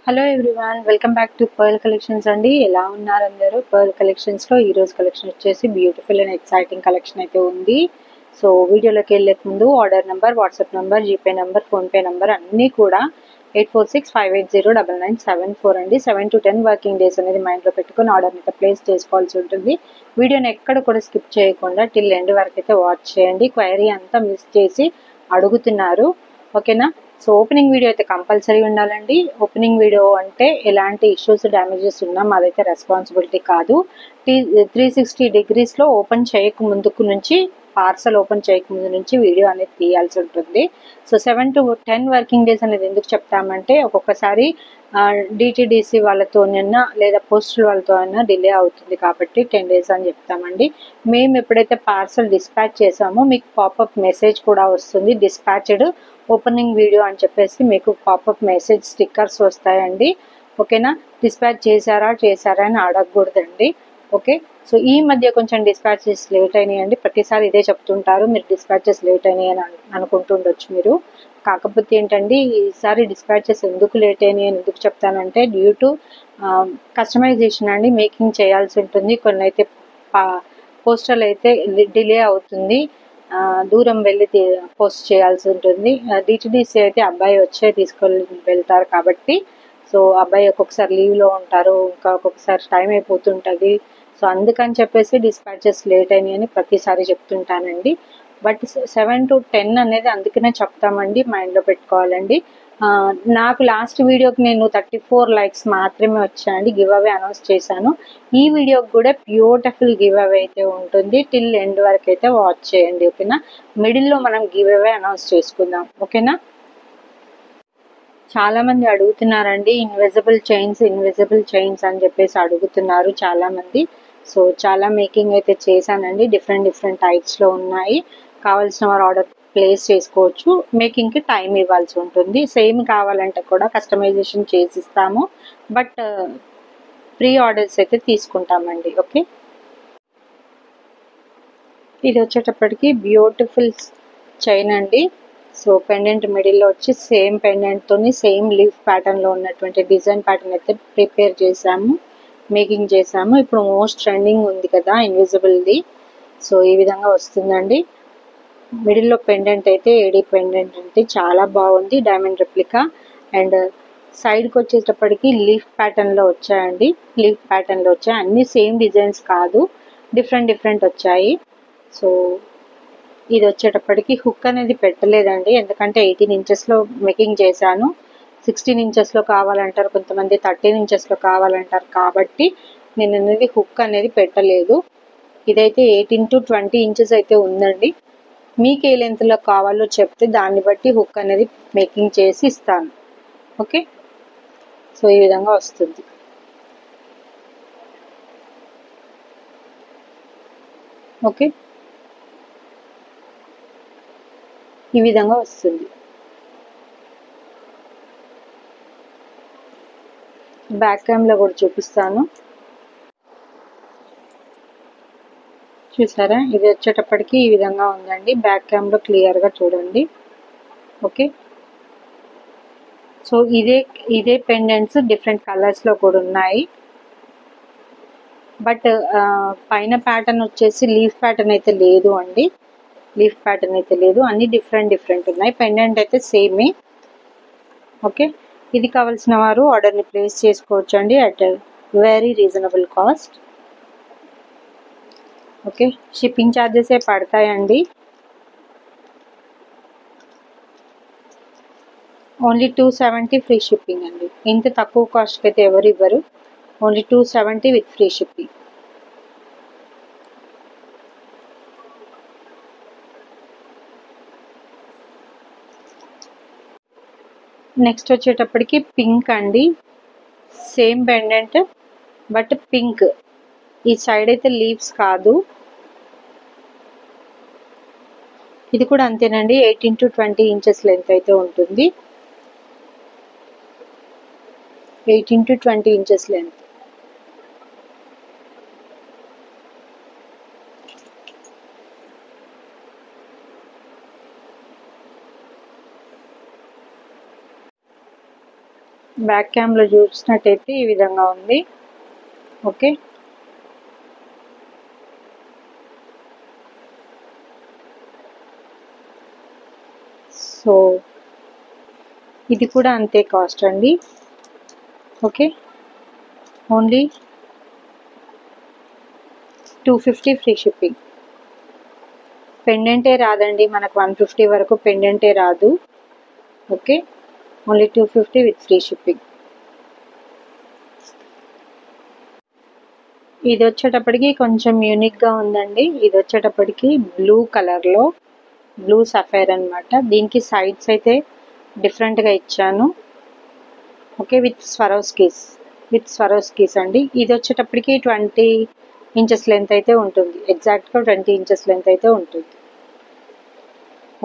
Hello everyone, welcome back to pearl collections అండి. ఎలా ఉన్నారు అందరూ? పర్ల్ కలెక్షన్స్లో ఈరోజు కలెక్షన్ వచ్చేసి బ్యూటిఫుల్ అండ్ ఎక్సైటింగ్ కలెక్షన్ అయితే ఉంది. సో వీడియోలోకి వెళ్ళే ముందు order number, WhatsApp number, GPay number, PhonePe number అన్నీ కూడా 8465809974 అండి. 7 to 10 వర్కింగ్ డేస్ అనేది మైండ్లో పెట్టుకుని ఆర్డర్ అయితే ప్లేస్ చేసుకోవాల్సి ఉంటుంది. వీడియోని ఎక్కడ కూడా స్కిప్ చేయకుండా టిల్ ఎండ్ వరకు అయితే వాచ్ చేయండి. క్వైరీ అంతా మిస్ చేసి అడుగుతున్నారు, ఓకేనా? సో ఓపెనింగ్ వీడియో అయితే కంపల్సరీ ఉండాలండి. ఓపెనింగ్ వీడియో అంటే ఎలాంటి ఇష్యూస్, డ్యామేజెస్ ఉన్నా మాదైతే రెస్పాన్సిబిలిటీ కాదు. 360 degreesలో ఓపెన్ చేయక ముందుకు నుంచి, పార్సల్ ఓపెన్ చేయకముందు నుంచి వీడియో అనేది తీయాల్సి ఉంటుంది. సో 7 to 10 వర్కింగ్ డేస్ అనేది ఎందుకు చెప్తామంటే ఒక్కొక్కసారి డిటిడిసి వాళ్ళతోనైనా లేదా పోస్టల్ వాళ్ళతో అయినా డిలే అవుతుంది కాబట్టి 10 days అని చెప్తామండి. మేము ఎప్పుడైతే పార్సల్ డిస్పాచ్ చేసామో మీకు పాపప్ మెసేజ్ కూడా వస్తుంది, డిస్పాచ్డ్ ఓపెనింగ్ వీడియో అని చెప్పేసి మీకు పాపప్ మెసేజ్ స్టిక్కర్స్ వస్తాయండి, ఓకేనా? డిస్పాచ్ చేశారా అని అడగకూడదండి, ఓకే? సో ఈ మధ్య కొంచెం డిస్పాచెస్ లేట్ అయినాయండి. ప్రతిసారి ఇదే చెప్తుంటారు, మీరు డిస్పాచెస్ లేట్ అయినాయి అని అనుకుంటుండొచ్చు మీరు. కాకపోతే ఏంటండి, ఈసారి డిస్పాచెస్ ఎందుకు లేట్ అయినాయి అని ఎందుకు చెప్తానంటే డ్యూ టు కస్టమైజేషన్ అండి. మేకింగ్ చేయాల్సి ఉంటుంది. కొన్ని అయితే పోస్టల్ అయితే డిలే అవుతుంది, దూరం వెళ్ళి పోస్ట్ చేయాల్సి ఉంటుంది. డిటిడిసి అయితే అబ్బాయి వచ్చే తీసుకొని వెళ్తారు కాబట్టి, సో అబ్బాయి ఒక్కొక్కసారి లీవ్లో ఉంటారు, ఇంకా ఒక్కొక్కసారి టైం అయిపోతుంటుంది. సో అందుకని చెప్పేసి డిస్పాచెస్ లేట్ అయినాయి అని ప్రతిసారి చెప్తుంటానండి. బట్ 7 to 10 అనేది అందుకనే చెప్తామండి, మైండ్లో పెట్టుకోవాలండి. నాకు లాస్ట్ వీడియోకి నేను 34 likes మాత్రమే వచ్చాయండి. గివ్ అవే అనౌన్స్ చేశాను. ఈ వీడియోకి కూడా బ్యూటిఫుల్ గివ్ అవే అయితే ఉంటుంది. టిల్ ఎండ్ వరకు అయితే వాచ్ చేయండి, ఓకేనా? మిడిల్లో మనం గివ్ అవే అనౌన్స్ చేసుకుందాం, ఓకేనా? చాలా మంది అడుగుతున్నారండి, ఇన్విజిబుల్ చైన్స్ అని చెప్పేసి అడుగుతున్నారు చాలా మంది. సో చాలా మేకింగ్ అయితే చేశానండి, డిఫరెంట్ టైప్స్లో ఉన్నాయి. కావాల్సిన వారు ఆర్డర్ ప్లేస్ చేసుకోవచ్చు. మేకింగ్కి టైం ఇవ్వాల్సి ఉంటుంది. సేమ్ కావాలంటే కూడా కస్టమైజేషన్ చేసిస్తాము, బట్ ప్రీ ఆర్డర్స్ అయితే తీసుకుంటామండి, ఓకే? ఇది వచ్చేటప్పటికి బ్యూటిఫుల్ చైన్ అండి. సో పెండెంట్ మిడిల్లో వచ్చి సేమ్ పెండెంట్తోని సేమ్ లీఫ్ ప్యాటర్న్లో ఉన్నటువంటి డిజైన్ ప్యాటర్న్ అయితే ప్రిపేర్ చేసాము, మేకింగ్ చేసాము. ఇప్పుడు మోస్ట్ ట్రెండింగ్ ఉంది కదా ఇన్విజిబుల్ది. సో ఈ విధంగా వస్తుందండి. మిడిల్లో పెండెంట్ అయితే ఏడీ పెండెంట్ అంటే చాలా బాగుంది, డైమండ్ రెప్లికా. అండ్ సైడ్కి వచ్చేటప్పటికి లీఫ్ ప్యాటర్న్లో వచ్చాయండి, లీఫ్ ప్యాటర్న్లో వచ్చాయి. అన్నీ సేమ్ డిజైన్స్ కాదు, డిఫరెంట్ వచ్చాయి. సో ఇది వచ్చేటప్పటికి హుక్ అనేది పెట్టలేదండి, ఎందుకంటే 18 inchesలో మేకింగ్ చేశాను. 16 inchesలో కావాలంటారు కొంతమంది, 13 inchesలో కావాలంటారు, కాబట్టి నేను అనేది హుక్ అనేది పెట్టలేదు. ఇదైతే 18 to 20 inches అయితే ఉందండి. మీకు ఏ లెంత్లో కావాలో చెప్తే దాన్ని బట్టి హుక్ అనేది మేకింగ్ చేసి ఇస్తాను, ఓకే? సో ఈ విధంగా వస్తుంది. ఓకే, ఈ విధంగా వస్తుంది. బ్యాక్ క్యామ్లో కూడా చూపిస్తాను, చూసారా? ఇది వచ్చేటప్పటికి ఈ విధంగా ఉందండి. బ్యాక్ క్యామ్లో క్లియర్గా చూడండి, ఓకే? సో ఇదే పెండెంట్స్ డిఫరెంట్ కలర్స్లో కూడా ఉన్నాయి. బట్ పైన ప్యాటర్న్ వచ్చేసి లీఫ్ ప్యాటర్న్ అయితే లేదు అండి, లీఫ్ ప్యాటర్న్ అయితే లేదు. అన్ని డిఫరెంట్ ఉన్నాయి. పెండెంట్ అయితే సేమే, ఓకే? ఇది కావాల్సిన వారు ఆర్డర్ని ప్లేస్ చేసుకోవచ్చు అండి at very reasonable cost, okay? Shipping ఛార్జెసే పడతాయండి. ఓన్లీ 270 ఫ్రీ షిప్పింగ్ అండి. ఇంత తక్కువ కాస్ట్కి అయితే ఎవరు ఇవ్వరు. Only 270 with free shipping. Next వచ్చేటప్పటికి పింక్ అండి, సేమ్ పెండెంట్ బట్ పింక్. ఈ సైడ్ అయితే లీవ్స్ కాదు, ఇది కూడా అంతేనండి. 18 to 20 inches లెంత్ అయితే ఉంటుంది, 18 to 20 inches లెంత్. బ్యాక్ క్యామ్లో చూసినట్టయితే ఈ విధంగా ఉంది. ఓకే, సో ఇది కూడా అంతే కాస్ట్ అండి. Okay, only 250 free shipping. పెండెంటే రాదండి మనకు, 150 వరకు పెండెంటే రాదు. Okay, only 250 with free shipping. ఇది వచ్చేటప్పటికి కొంచెం యూనిక్గా ఉందండి. ఇది వచ్చేటప్పటికి బ్లూ కలర్లో, బ్లూ సఫైర్ అనమాట. దీనికి సైడ్స్ అయితే డిఫరెంట్గా ఇచ్చాను. ఓకే, విత్ స్వరోస్కీస్ అండి. ఇది వచ్చేటప్పటికి 20 ఇంచెస్ లెంత్ అయితే ఉంటుంది. ఎగ్జాక్ట్గా 20 ఇంచెస్ లెంత్ అయితే ఉంటుంది.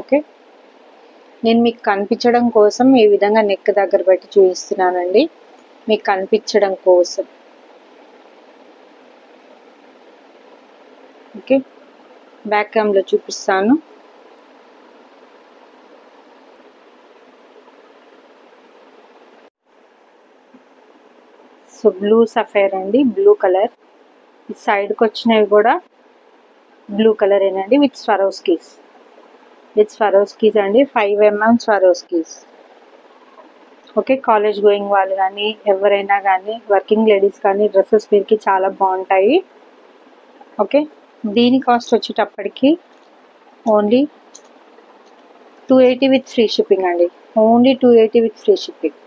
ఓకే, నేను మీకు కనిపించడం కోసం ఈ విధంగా నెక్ దగ్గర పెట్టి చూపిస్తున్నానండి, మీకు కనిపించడం కోసం. ఓకే, బ్యాక్ క్యామ్లో చూపిస్తాను. సో బ్లూ సఫైర్ అండి, బ్లూ కలర్. ఈ సైడ్కి వచ్చినవి కూడా బ్లూ కలరేనండి విత్ స్వరోస్కీస్ అండి. 5 mm Swarovskis. Okay, college going వాళ్ళు కానీ ఎవరైనా కానీ, వర్కింగ్ లేడీస్ కానీ డ్రెస్సెస్ మీదకి చాలా బాగుంటాయి. ఓకే, దీని కాస్ట్ వచ్చేటప్పటికి ఓన్లీ 280 విత్ ఫ్రీ షిప్పింగ్ అండి. Only 280 with free shipping.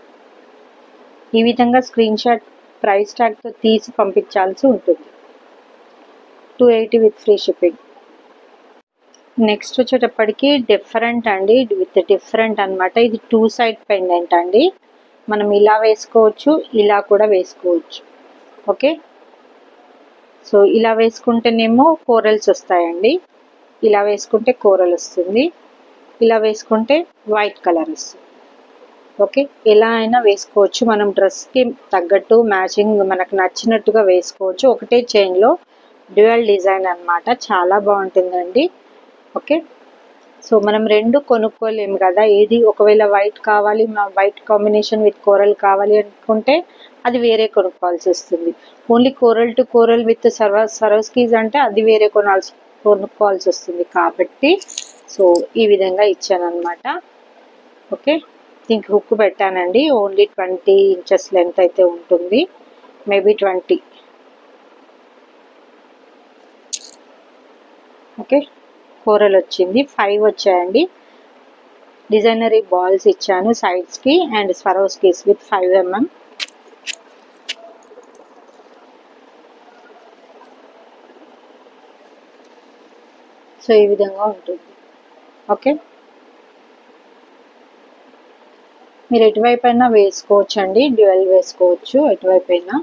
ఈ విధంగా స్క్రీన్ షాట్ ప్రైస్ ట్యాగ్తో తీసి పంపించాల్సి ఉంటుంది. 280 విత్ ఫ్రీ షిప్పింగ్. నెక్స్ట్ వచ్చేటప్పటికి డిఫరెంట్ అండి, విత్ డిఫరెంట్ అనమాట. ఇది 2 సైడ్ పెండెంట్ అండి. మనం ఇలా వేసుకోవచ్చు, ఇలా కూడా వేసుకోవచ్చు. ఓకే, సో ఇలా వేసుకుంటేనేమో కోరల్స్ వస్తాయండి, ఇలా వేసుకుంటే కోరల్ వస్తుంది, ఇలా వేసుకుంటే వైట్ కలర్ వస్తుంది. ఓకే, ఎలా అయినా వేసుకోవచ్చు. మనం డ్రెస్కి తగ్గట్టు మ్యాచింగ్ మనకు నచ్చినట్టుగా వేసుకోవచ్చు. ఒకటే చైన్లో డ్యూయల్ డిజైన్ అనమాట, చాలా బాగుంటుందండి. ఓకే, సో మనం రెండు కొనుక్కోలేము కదా. ఏది ఒకవేళ వైట్ కావాలి, వైట్ కాంబినేషన్ విత్ కోరల్ కావాలి అనుకుంటే అది వేరే కొనుక్కోవాల్సి వస్తుంది. Only coral to coral with Swarovskis అంటే అది వేరే కొనుక్కోవాల్సి వస్తుంది. కాబట్టి సో ఈ విధంగా ఇచ్చాను అనమాట. ఓకే, దీనికి హుక్ పెట్టానండి. ఓన్లీ 20 ఇంచెస్ లెంత్ అయితే ఉంటుంది, మేబీ 20. ఓకే, కోరల్ వచ్చింది. 5 వచ్చాయండి. డిజైనరీ బాల్స్ ఇచ్చాను సైడ్స్కి and Swarovskis with 5 mm. So ఈ విధంగా ఉంటుంది. ఓకే, మీరు ఎటువైపు అయినా వేసుకోవచ్చు అండి, డ్యూయల్ వేసుకోవచ్చు ఎటువైపు అయినా.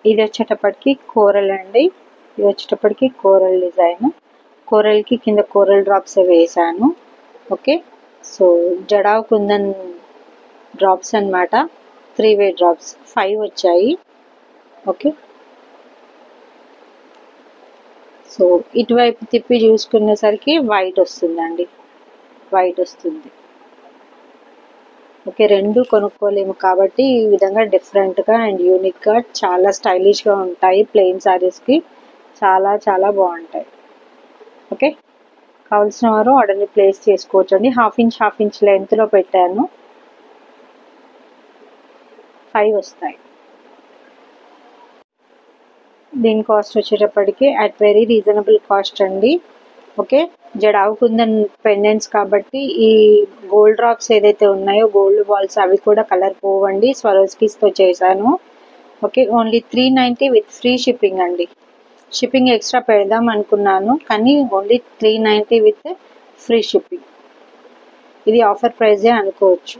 ఇది వచ్చేటప్పటికి కోరల్ అండి. ఇది వచ్చేటప్పటికి కోరల్ డిజైన్. కోరల్కి కింద కోరల్ డ్రాప్స్ వేసాను. Okay, so jadau kundan drops అనమాట, 3-way డ్రాప్స్ 5 వచ్చాయి. ఓకే, సో ఇటువైపు తిప్పి చూసుకునేసరికి వైట్ వస్తుందండి, వైట్ వస్తుంది. ఓకే, రెండు కొనుక్కోలేము కాబట్టి ఈ విధంగా డిఫరెంట్గా అండ్ యూనిక్గా చాలా స్టైలిష్గా ఉంటాయి. ప్లెయిన్ శారీస్కి చాలా చాలా బాగుంటాయి. ఓకే, కావాల్సిన వారు ఆర్డర్ని ప్లేస్ చేసుకోవచ్చు అండి. హాఫ్ ఇంచ్ లెంత్లో పెట్టాను, 5 వస్తాయి. దీని కాస్ట్ వచ్చేటప్పటికి అట్ వెరీ రీజనబుల్ కాస్ట్ అండి. ఓకే, జడావు కుందన్ పెండెంట్స్ కాబట్టి ఈ గోల్డ్ డ్రాప్స్ ఏదైతే ఉన్నాయో, గోల్డ్ బాల్స్, అవి కూడా కలర్ పోవండి. స్వరోస్కీస్తో చేశాను. Okay, only 390 with free shipping అండి. షిప్పింగ్ ఎక్స్ట్రా పెడదాం అనుకున్నాను కానీ ఓన్లీ 390 విత్ ఫ్రీ షిప్పింగ్. ఇది ఆఫర్ ప్రైజే అనుకోవచ్చు.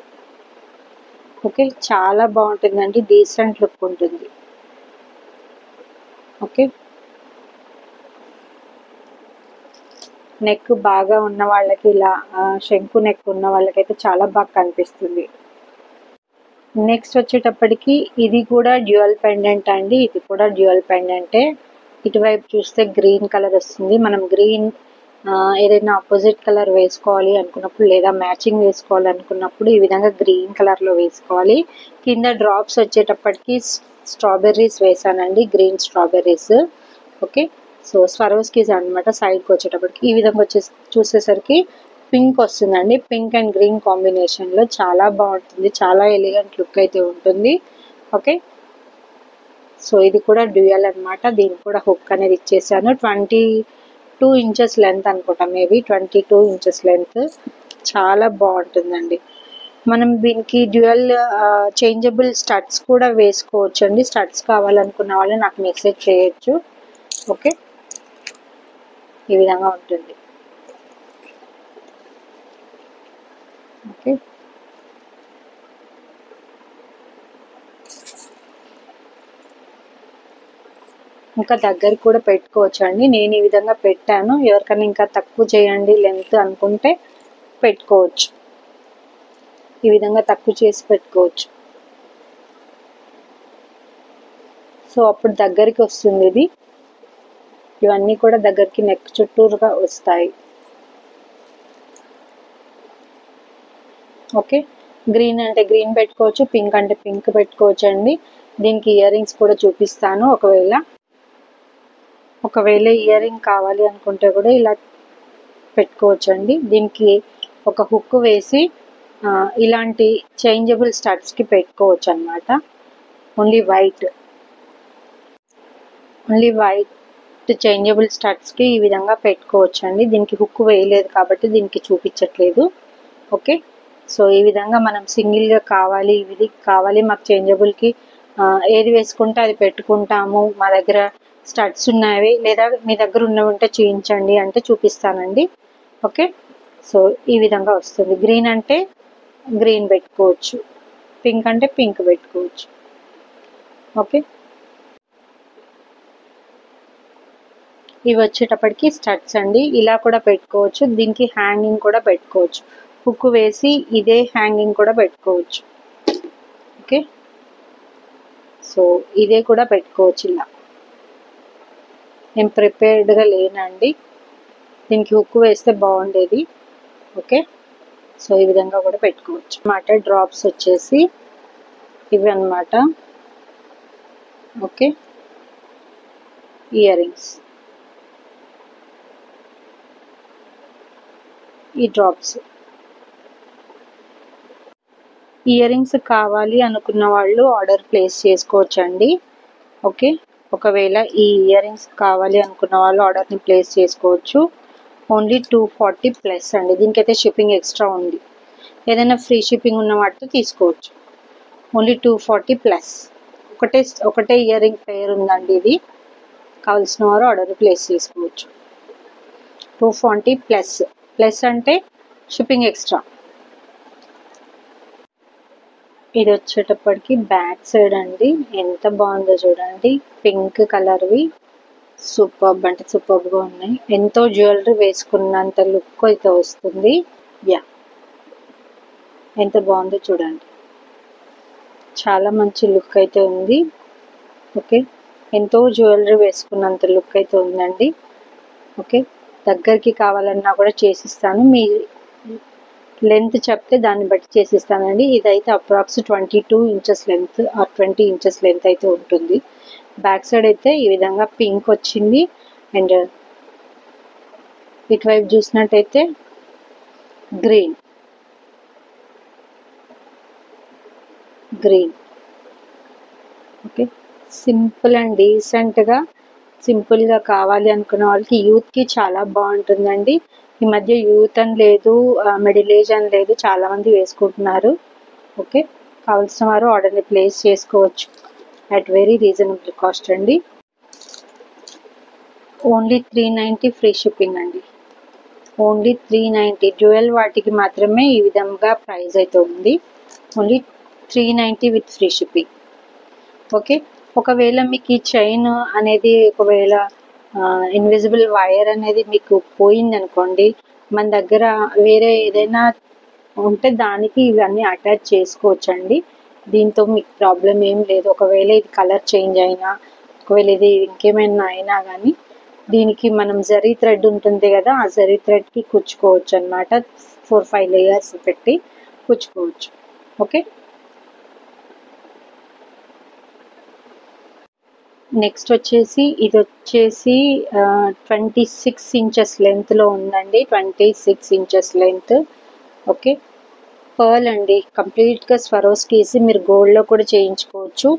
ఓకే, చాలా బాగుంటుందండి, డీసెంట్ లుక్ ఉంటుంది. ఓకే, నెక్ బాగా ఉన్న వాళ్ళకి, ఇలా శంకు నెక్ ఉన్న వాళ్ళకైతే చాలా బాగా కనిపిస్తుంది. నెక్స్ట్ వచ్చేటప్పటికి ఇది కూడా డ్యూయల్ పెండెంట్ అండి. ఇది కూడా డ్యూయల్ పెండెంటే. ఇటువైపు చూస్తే గ్రీన్ కలర్ వస్తుంది. మనం గ్రీన్ ఏదైనా ఆపోజిట్ కలర్ వేసుకోవాలి అనుకున్నప్పుడు లేదా మ్యాచింగ్ వేసుకోవాలి అనుకున్నప్పుడు ఈ విధంగా గ్రీన్ కలర్లో వేసుకోవాలి. కింద డ్రాప్స్ వచ్చేటప్పటికి స్ట్రాబెర్రీస్ వేసానండి, green strawberries. Okay, so Swarovskis అనమాట. సైడ్కి వచ్చేటప్పటికి ఈ విధంగా చూసేసరికి పింక్ వస్తుందండి. పింక్ అండ్ గ్రీన్ కాంబినేషన్లో చాలా బాగుంటుంది, చాలా ఎలిగెంట్ లుక్ అయితే ఉంటుంది. ఓకే, సో ఇది కూడా డ్యూయల్ అనమాట. దీనికి కూడా హుక్ అనేది ఇచ్చేసాను. 22 ఇంచెస్ లెంత్ అనుకుంటా, మేబీ 22 ఇంచెస్ లెంత్. చాలా బాగుంటుందండి. మనం దీనికి డ్యూయల్ చేంజబుల్ స్టడ్స్ కూడా వేసుకోవచ్చు అండి. స్టడ్స్ కావాలనుకున్న వాళ్ళు నాకు మెసేజ్ చేయొచ్చు. ఓకే, ఈ విధంగా ఉంటుంది. ఓకే, ఇంకా దగ్గరికి కూడా పెట్టుకోవచ్చు అండి. నేను ఈ విధంగా పెట్టాను. ఎవరికైనా ఇంకా తక్కువ చేయండి లెంత్ అనుకుంటే పెట్టుకోవచ్చు. ఈ విధంగా తక్కువ చేసి పెట్టుకోవచ్చు. సో అప్పుడు దగ్గరికి వస్తుంది ఇది. ఇవన్నీ కూడా దగ్గరికి నెక్ చుట్టూరుగా వస్తాయి. ఓకే, గ్రీన్ అంటే గ్రీన్ పెట్టుకోవచ్చు, పింక్ అంటే పింక్ పెట్టుకోవచ్చు అండి. దీనికి ఇయర్ రింగ్స్ కూడా చూపిస్తాను. ఒకవేళ ఇయర్ రింగ్ కావాలి అనుకుంటే కూడా ఇలా పెట్టుకోవచ్చు అండి. దీనికి ఒక హుక్ వేసి ఇలాంటి చేంజబుల్ స్టడ్స్కి పెట్టుకోవచ్చు అనమాట. ఓన్లీ వైట్ చేంజబుల్ స్టడ్స్కి ఈ విధంగా పెట్టుకోవచ్చు అండి. దీనికి హుక్ వేయలేదు కాబట్టి దీనికి చూపించట్లేదు. ఓకే, సో ఈ విధంగా మనం సింగిల్గా కావాలి, ఇది కావాలి మాకు చేంజబుల్కి ఏది వేసుకుంటే అది పెట్టుకుంటాము, మా దగ్గర స్టడ్స్ ఉన్నవి లేదా మీ దగ్గర ఉన్నవి ఉంటే చూపించండి అంటే చూపిస్తానండి. ఓకే, సో ఈ విధంగా వస్తుంది. గ్రీన్ అంటే గ్రీన్ పెట్టుకోవచ్చు, పింక్ అంటే పింక్ పెట్టుకోవచ్చు. ఓకే, ఇవి వచ్చేటప్పటికి స్టడ్స్ అండి. ఇలా కూడా పెట్టుకోవచ్చు. దీనికి హ్యాంగింగ్ కూడా పెట్టుకోవచ్చు. హుక్ వేసి ఇదే హ్యాంగింగ్ కూడా పెట్టుకోవచ్చు. ఓకే, సో ఇదే కూడా పెట్టుకోవచ్చు. ఇలా నేను ప్రిపేర్డ్గా లేనండి, దీనికి హుక్ వేస్తే బాగుండేది. ఓకే, సో ఈ విధంగా కూడా పెట్టుకోవచ్చు అన్నమాట. డ్రాప్స్ వచ్చేసి ఇవి అన్నమాట. ఓకే, ఇయర్ రింగ్స్, ఈ డ్రాప్స్. ఇయర్ రింగ్స్ కావాలి అనుకున్న వాళ్ళు ఆర్డర్ ప్లేస్ చేసుకోవచ్చు అండి. ఓకే, ఒకవేళ ఈ ఇయర్ రింగ్స్ కావాలి అనుకున్న వాళ్ళు ఆర్డర్ని ప్లేస్ చేసుకోవచ్చు. ఓన్లీ 240 ప్లస్ అండి. దీనికైతే షిప్పింగ్ ఎక్స్ట్రా ఉంది. ఏదైనా ఫ్రీ షిప్పింగ్ ఉన్న వాటితో తీసుకోవచ్చు. Only 240 plus. ఒకటే ఇయర్ రింగ్ పేర్ ఉందండి. ఇది కావాల్సిన వారు ఆర్డర్ ప్లేస్ చేసుకోవచ్చు. 240 ప్లస్ అంటే షిప్పింగ్ ఎక్స్ట్రా. ఇది వచ్చేటప్పటికి బ్యాక్ సైడ్ అండి. ఎంత బాగుందో చూడండి. పింక్ కలర్వి సూపర్బ్ అంటే సూపర్బ్గా ఉన్నాయి. ఎంతో జ్యువెలరీ వేసుకున్నంత లుక్ అయితే వస్తుంది. యా, ఎంత బాగుందో చూడండి. చాలా మంచి లుక్ అయితే ఉంది. ఓకే, ఎంతో జ్యువెలరీ వేసుకున్నంత లుక్ అయితే ఉందండి. ఓకే, దగ్గరికి కావాలన్నా కూడా చేసిస్తాను. మీ లెంత్ చెప్తే దాన్ని బట్టి చేసిస్తానండి. ఇదైతే approx 22 inches length or 20 inches length అయితే ఉంటుంది. బ్యాక్ సైడ్ అయితే ఈ విధంగా పింక్ వచ్చింది. అండ్ ఇటువైపు చూసినట్టయితే గ్రీన్. ఓకే, సింపుల్ అండ్ డీసెంట్గా సింపుల్గా కావాలి అనుకున్న వాళ్ళకి, యూత్కి చాలా బాగుంటుందండి. ఈ మధ్య యూత్ అని లేదు, మిడిల్ ఏజ్ అని లేదు, చాలామంది వేసుకుంటున్నారు. ఓకే, కావాల్సిన వారు ఆర్డర్ని ప్లేస్ చేసుకోవచ్చు అట్ వెరీ రీజనబుల్ కాస్ట్ అండి. ఓన్లీ 390 ఫ్రీ షిప్పింగ్ అండి. ఓన్లీ 390. డ్యూయల్ వాటికి మాత్రమే ఈ విధంగా ప్రైస్ అయితే ఉంది. Only 390 with free shipping. Okay, ఒకవేళ మీకు ఈ చైన్ అనేది ఒకవేళ ఇన్విజిబుల్ వైర్ అనేది మీకు పోయింది అనుకోండి, మన దగ్గర వేరే ఏదైనా ఉంటే దానికి ఇవన్నీ అటాచ్ చేసుకోవచ్చండి. దీంతో మీకు ప్రాబ్లం ఏం లేదు. ఒకవేళ ఇది కలర్ చేంజ్ అయినా, ఒకవేళ ఇది ఇంకేమైనా అయినా కానీ దీనికి మనం జరీ థ్రెడ్ ఉంటుంది కదా, ఆ జరీ థ్రెడ్కి కుచ్చుకోవచ్చు అనమాట. 4-5 లేయర్స్ పెట్టి కుచ్చుకోవచ్చు. ఓకే, నెక్స్ట్ వచ్చేసి ఇది వచ్చేసి 26 ఇంచెస్ లెంత్లో ఉందండి. 26 ఇంచెస్ లెంత్. ఓకే, పర్ల్ అండి. కంప్లీట్గా స్వరోస్కీసి మీరు గోల్డ్లో కూడా చేయించుకోవచ్చు.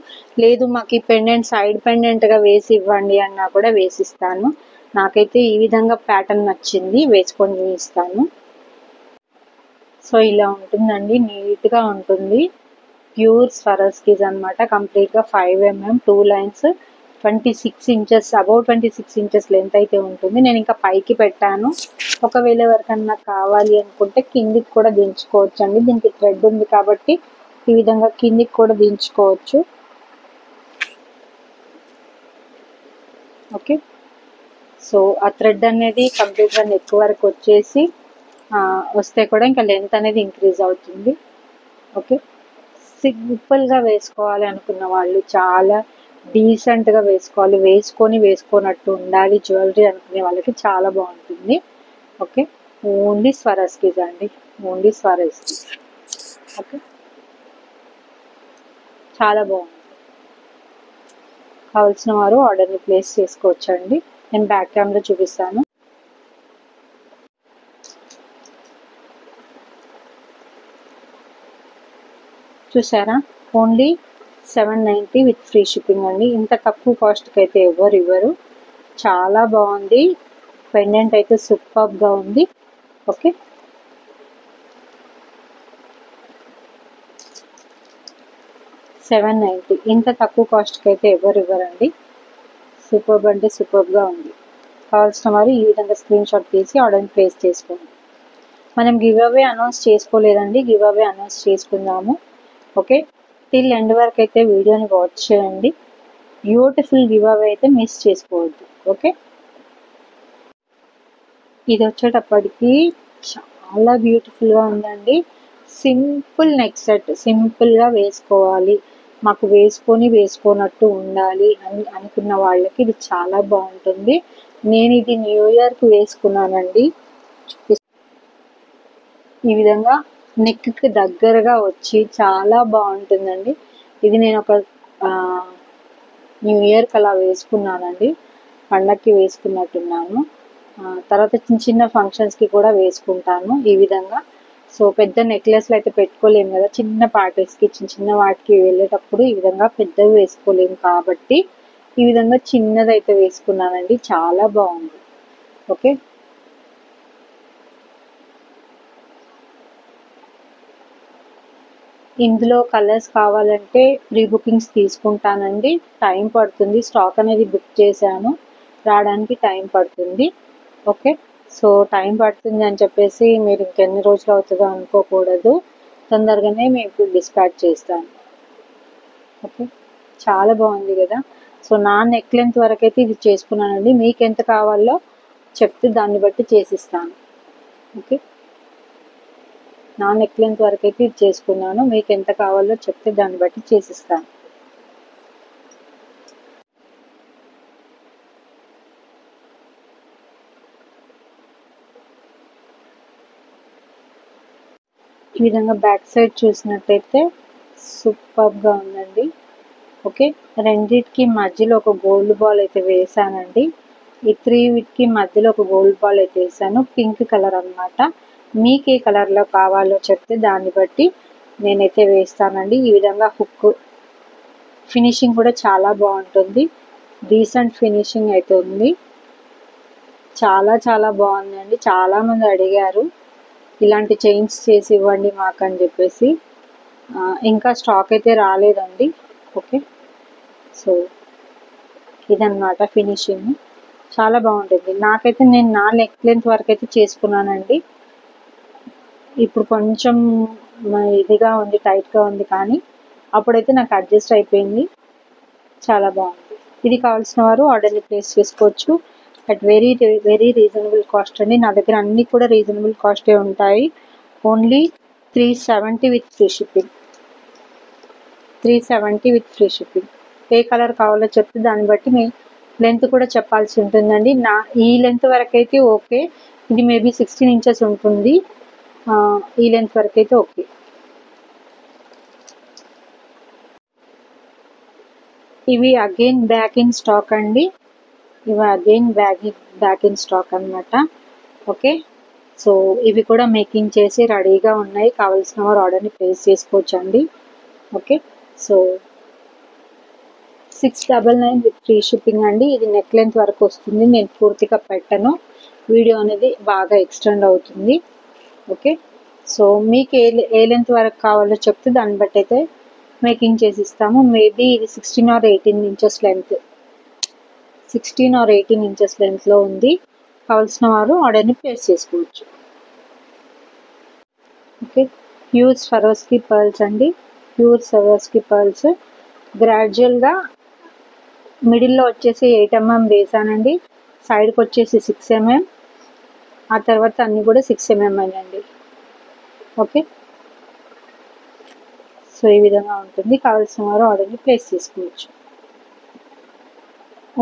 లేదు మాకు ఈ పెండెంట్ సైడ్ పెండెంట్గా వేసి ఇవ్వండి అన్నా కూడా వేసిస్తాను. నాకైతే ఈ విధంగా ప్యాటర్న్ నచ్చింది, వేసుకొని చూపిస్తాను. సో ఇలా ఉంటుందండి, నీట్గా ఉంటుంది. ప్యూర్ స్వరోస్కీస్ అనమాట. కంప్లీట్గా 5 mm 2 lines 26 inches, above 26 inches length అయితే ఉంటుంది. నేను ఇంకా పైకి పెట్టాను. ఒకవేళ ఎవరికన్నా కావాలి అనుకుంటే కిందికి కూడా దించుకోవచ్చు అండి. దీనికి థ్రెడ్ ఉంది కాబట్టి ఈ విధంగా కిందికి కూడా దించుకోవచ్చు. ఓకే, సో ఆ థ్రెడ్ అనేది కంప్లీట్గా నెక్ వరకు వచ్చేసి వస్తే కూడా ఇంకా లెంత్ అనేది ఇంక్రీజ్ అవుతుంది. ఓకే, సింపుల్గా వేసుకోవాలి అనుకున్న వాళ్ళు, చాలా డీసెంట్గా వేసుకోవాలి, వేసుకున్నట్టు ఉండాలి జ్యువెలరీ అనుకునే వాళ్ళకి చాలా బాగుంటుంది. ఓకే, ఓన్లీ స్వరోస్కీస్ అండి, ఓన్లీ స్వరోస్కీస్. ఓకే, చాలా బాగుంది. కావాల్సిన వారు ఆర్డర్ని ప్లేస్ చేసుకోవచ్చండి. నేను బ్యాక్ కెమెరా చూపిస్తాను. చూసారా, ఓన్లీ 790 విత్ ఫ్రీ షిప్పింగ్ అండి. ఇంత తక్కువ కాస్ట్కి అయితే ఎవరు ఇవ్వరు. చాలా బాగుంది. పెండెంట్ అయితే సూపర్గా ఉంది. ఓకే, $790 ఇంత తక్కువ కాస్ట్కి అయితే ఎవరు ఇవ్వరండి. సూపర్బ్ అంటే సూపర్గా ఉంది. కావాల్సిన వారు ఈ విధంగా స్క్రీన్ షాట్ తీసి ఆర్డర్ని ప్లేస్ చేసుకోండి. మనం గివ్ అవే అనౌన్స్ చేసుకోలేదండి, గివ్ అవే అనౌన్స్ చేసుకుందాము. ఓకే, టిల్ ఎండ్ వరకు అయితే వీడియోని వాచ్ చేయండి. బ్యూటిఫుల్ గివ్ అవే అయితే మిస్ చేసుకోవద్దు. ఓకే, ఇది వచ్చేటప్పటికి చాలా బ్యూటిఫుల్గా ఉందండి. సింపుల్ నెక్ సెట్, సింపుల్గా వేసుకోవాలి, మాకు వేసుకున్నట్టు ఉండాలి అని అనుకున్న వాళ్ళకి ఇది చాలా బాగుంటుంది. నేను ఇది న్యూ ఇయర్కి వేసుకున్నానండి. ఈ విధంగా నెక్కి దగ్గరగా వచ్చి చాలా బాగుంటుందండి. ఇది నేను ఒక న్యూ ఇయర్కి అలా వేసుకున్నానండి, పండక్కి వేసుకున్నట్టున్నాను. తర్వాత చిన్న చిన్న ఫంక్షన్స్కి కూడా వేసుకుంటాను ఈ విధంగా. సో పెద్ద నెక్లెస్లు అయితే పెట్టుకోలేము కదా, చిన్న పార్టీస్కి చిన్న వాటికి వెళ్ళేటప్పుడు ఈ విధంగా పెద్దవి వేసుకోలేము కాబట్టి ఈ విధంగా చిన్నది అయితే వేసుకున్నానండి. చాలా బాగుంది. ఓకే, ఇందులో కలర్స్ కావాలంటే ప్రీ బుకింగ్స్ తీసుకుంటానండి. టైం పడుతుంది, స్టాక్ అనేది బుక్ చేశాను, రావడానికి టైం పడుతుంది. ఓకే, సో టైం పడుతుంది అని చెప్పేసి మీరు ఇంకెన్ని రోజులు అవుతుందో అనుకోకూడదు. తొందరగానే మీకు డిస్పాచ్ చేస్తాను. ఓకే, చాలా బాగుంది కదా. సో నా నెక్ లెంత్ వరకు అయితే ఇది చేసుకున్నానండి. మీకు ఎంత కావాలో చెప్తే దాన్ని బట్టి చేసిస్తాను. ఓకే, నా నెక్ లెంత్ వరకు అయితే ఇది చేసుకున్నాను. మీకు ఎంత కావాలో చెప్తే దాన్ని బట్టి చేసిస్తాను. ఈ విధంగా బ్యాక్ సైడ్ చూసినట్టయితే సూపర్గా ఉందండి. ఓకే, రెండిటికి మధ్యలో ఒక గోల్డ్ బాల్ అయితే వేసానండి. ఈ 3 వీటికి మధ్యలో ఒక గోల్డ్ బాల్ అయితే వేసాను, పింక్ కలర్ అనమాట. మీకు ఏ కలర్లో కావాలో చెప్తే దాన్ని బట్టి నేనైతే వేస్తానండి. ఈ విధంగా హుక్ ఫినిషింగ్ కూడా చాలా బాగుంటుంది, డీసెంట్ ఫినిషింగ్ అయితే ఉంది. చాలా చాలా బాగుందండి. చాలామంది అడిగారు ఇలాంటి చైన్స్ చేసి ఇవ్వండి మాకు అని చెప్పేసి. ఇంకా స్టాక్ అయితే రాలేదండి. ఓకే, సో ఇదన్నమాట ఫినిషింగ్, చాలా బాగుంటుంది. నాకైతే నేను నా నెక్ లెంత్ వరకు అయితే చేసుకున్నానండి. ఇప్పుడు కొంచెం ఇదిగా ఉంది, టైట్గా ఉంది, కానీ అప్పుడైతే నాకు అడ్జస్ట్ అయిపోయింది. చాలా బాగుంది. ఇది కావాల్సిన వారు ఆర్డర్ని ప్లేస్ చేసుకోవచ్చు at very very reasonable cost అండి. నా దగ్గర అన్నీ కూడా రీజనబుల్ కాస్టే ఉంటాయి. Only 370 with free shipping. 370 with free shipping. A colour కావాలో చెప్తే దాన్ని బట్టి లెంత్ కూడా చెప్పాల్సి ఉంటుందండి. ఈ లెంత్ వరకు అయితే ఓకే, ఇది మేబీ 16 ఇంచెస్ ఉంటుంది. ఈ లెంత్ వరకు అయితే ఓకే. ఇవి అగైన్ బ్యాక్ ఇన్ స్టాక్ అండి, ఇవి అగైన్ బ్యాక్ ఇన్ స్టాక్ అనమాట. ఓకే, సో ఇవి కూడా మేకింగ్ చేసి రెడీగా ఉన్నాయి, కావాల్సిన వారు ఆర్డర్ని ప్లేస్ చేసుకోవచ్చు అండి. Okay, so 699 with free shipping అండి. ఇది నెక్ లెంత్ వరకు వస్తుంది, నేను పూర్తిగా పెట్టను, వీడియో అనేది బాగా ఎక్స్టెండ్ అవుతుంది. ఓకే, సో మీకు ఏ లెంత్ వరకు కావాలో చెప్తే దాన్ని బట్టి అయితే మేకింగ్ చేసి ఇస్తాము. మేబీ ఇది 16 or 18 inches length, 16 or 18 inches లెంత్లో ఉంది, కావాల్సిన వారు ఆర్డర్ని ప్లేస్ చేసుకోవచ్చు. ఓకే, ప్యూర్ స్వరోస్కి పర్ల్స్ అండి, ప్యూర్ స్వరోస్కి పర్ల్స్. గ్రాడ్యువల్గా మిడిల్లో వచ్చేసి 8 mm వేసానండి, సైడ్కి వచ్చేసి 6 mm, ఆ తర్వాత అన్నీ కూడా 6 mm అండి. ఓకే, సో ఈ విధంగా ఉంటుంది, కావాల్సిన వారు ఆర్డర్ని ప్లేస్ చేసుకోవచ్చు.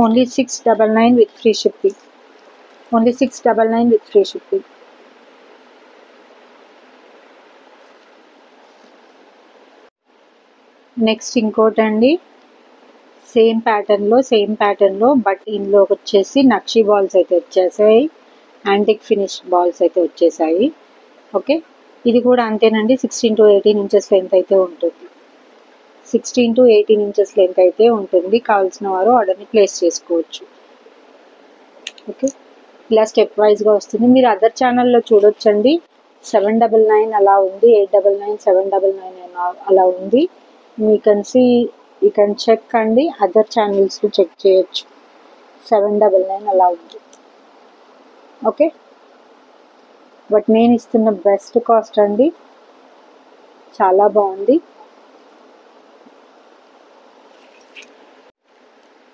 Only 699 with free shipping, only 699 with free shipping. Next ఇంకోటి అండి, సేమ్ ప్యాటర్న్లో బట్ ఇందులో వచ్చేసి నక్షి బాల్స్ అయితే వచ్చేసాయి, యాంటిక్ ఫినిష్ బాల్స్ అయితే వచ్చేసాయి. ఓకే, ఇది కూడా అంతేనండి, 16 to 18 ఇంచెస్ లెంత్ అయితే ఉంటుంది, 16 to 18 ఇంచెస్ లెంత్ అయితే ఉంటుంది, కావాల్సిన వారు ఆర్డర్ని ప్లేస్ చేసుకోవచ్చు. ఓకే, ఇలా స్టెప్ వైజ్గా వస్తుంది, మీరు అదర్ ఛానల్లో చూడొచ్చండి. 799 అలా ఉంది, 899, 799 అలా ఉంది. యూ కెన్ చెక్ అండి, అదర్ ఛానల్స్లో చెక్ చేయొచ్చు. 799 అలా ఉంది. ఓకే, బట్ నేను ఇస్తున్న బెస్ట్ కాస్ట్ అండి, చాలా బాగుంది.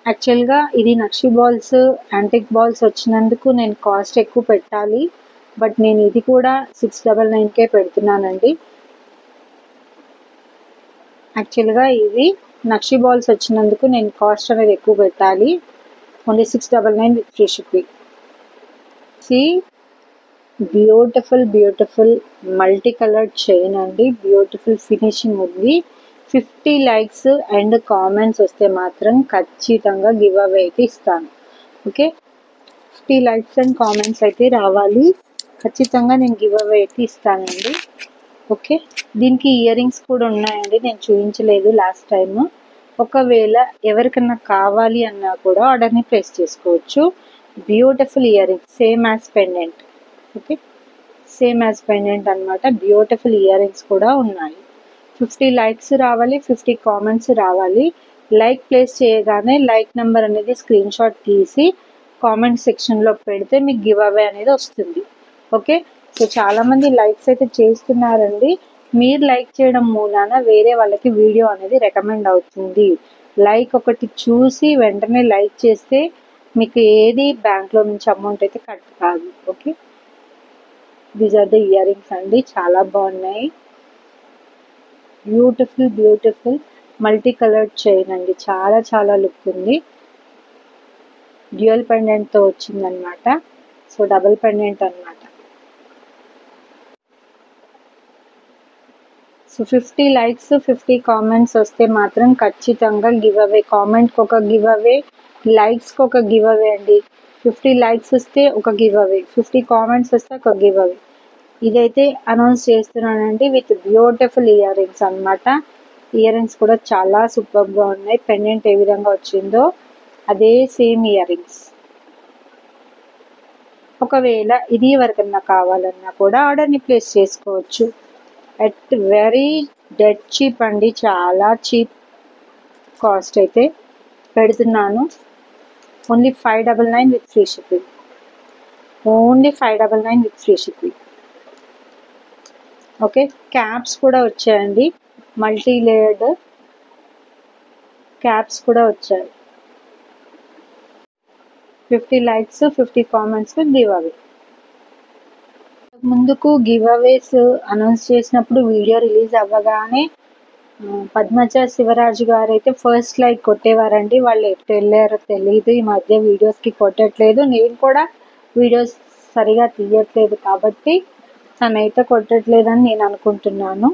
యాక్చువల్గా ఇది నక్షి బాల్స్, యాంటిక్ బాల్స్ వచ్చినందుకు నేను కాస్ట్ ఎక్కువ పెట్టాలి, బట్ నేను ఇది కూడా 699కే పెడుతున్నానండి. యాక్చువల్గా ఇవి నక్షి బాల్స్ వచ్చినందుకు నేను కాస్ట్ అనేది ఎక్కువ పెట్టాలి, only 699 with free shipping. Beautiful multi coloured chain అండి, బ్యూటిఫుల్ ఫినిషింగ్ ఉంది. 50 లైక్స్ అండ్ కామెంట్స్ వస్తే మాత్రం ఖచ్చితంగా గివ్ అవే అయితే ఇస్తాను. ఓకే, 50 లైక్స్ అండ్ కామెంట్స్ అయితే రావాలి, ఖచ్చితంగా నేను గివ్ అవే అయితే ఇస్తానండి. ఓకే, దీనికి ఇయర్ రింగ్స్ కూడా ఉన్నాయండి, నేను చూపించలేదు లాస్ట్ టైం. ఒకవేళ ఎవరికన్నా కావాలి అన్నా కూడా ఆర్డర్ని ప్లేస్ చేసుకోవచ్చు. Beautiful ear rings, same as pendant. Okay, same as pendant అనమాట, బ్యూటిఫుల్ ఇయర్ రింగ్స్ కూడా ఉన్నాయి. 50 లైక్స్ రావాలి, 50 కామెంట్స్ రావాలి. లైక్ ప్లేస్ చేయగానే లైక్ నెంబర్ అనేది స్క్రీన్ షాట్ తీసి కామెంట్ సెక్షన్లో పెడితే మీకు గివ్ అవే అనేది వస్తుంది. ఓకే, సో చాలామంది లైక్స్ అయితే చేస్తున్నారండి, మీరు లైక్ చేయడం మూలాన వేరే వాళ్ళకి వీడియో అనేది రికమెండ్ అవుతుంది. లైక్ ఒకటి చూసి వెంటనే లైక్ చేస్తే మీకు ఏది బ్యాంక్లో నుంచి అమౌంట్ అయితే కట్ కాదు. Okay, these are the earrings అండి, చాలా బాగున్నాయి. బ్యూటిఫుల్ మల్టీ కలర్డ్ చైన్ అండి, చాలా లుక్ ఉంది. డ్యూయల్ పెండెంట్తో వచ్చిందనమాట, సో డబుల్ పెండెంట్ అనమాట. సో 50 లైక్స్ 50 కామెంట్స్ వస్తే మాత్రం ఖచ్చితంగా గివ్ అవే, కామెంట్కి ఒక గివ్ అవే, లైక్స్కి ఒక గివ్ అవే అండి. 50 లైక్స్ వస్తే ఒక గివ్ అవే, 50 కామెంట్స్ వస్తే ఒక గివ్ అవే. ఇదైతే అనౌన్స్ చేస్తున్నానండి విత్ బ్యూటిఫుల్ ఇయర్ రింగ్స్ అనమాట. ఇయర్ రింగ్స్ కూడా చాలా సూపర్గా ఉన్నాయి, పెండెంట్ ఏ విధంగా వచ్చిందో అదే సేమ్ ఇయర్ రింగ్స్. ఒకవేళ ఇది ఎవరికన్నా కావాలన్నా కూడా ఆర్డర్ని ప్లేస్ చేసుకోవచ్చు అట్ వెరీ డెడ్ చీప్ అండి, చాలా చీప్ కాస్ట్ అయితే పెడుతున్నాను. Only 599 with free shipping, only 599 with free shipping. Okay, caps కూడా వచ్చాయండి, మల్టీ లేయర్డ్ క్యాప్స్ కూడా వచ్చాయి. 50 లైక్స్ 50 కామెంట్స్ గివ్ అవే. ముందుకు గివ్ అవేస్ అనౌన్స్ చేసినప్పుడు వీడియో రిలీజ్ అవ్వగానే పద్మజ శివరాజు గారు అయితే ఫస్ట్ లైక్ కొట్టేవారండి. వాళ్ళు ఎటు వెళ్ళారో తెలియదు, ఈ మధ్య వీడియోస్కి కొట్టట్లేదు. నేను కూడా వీడియోస్ సరిగా తీయట్లేదు కాబట్టి తనైతే కొట్టట్లేదని నేను అనుకుంటున్నాను.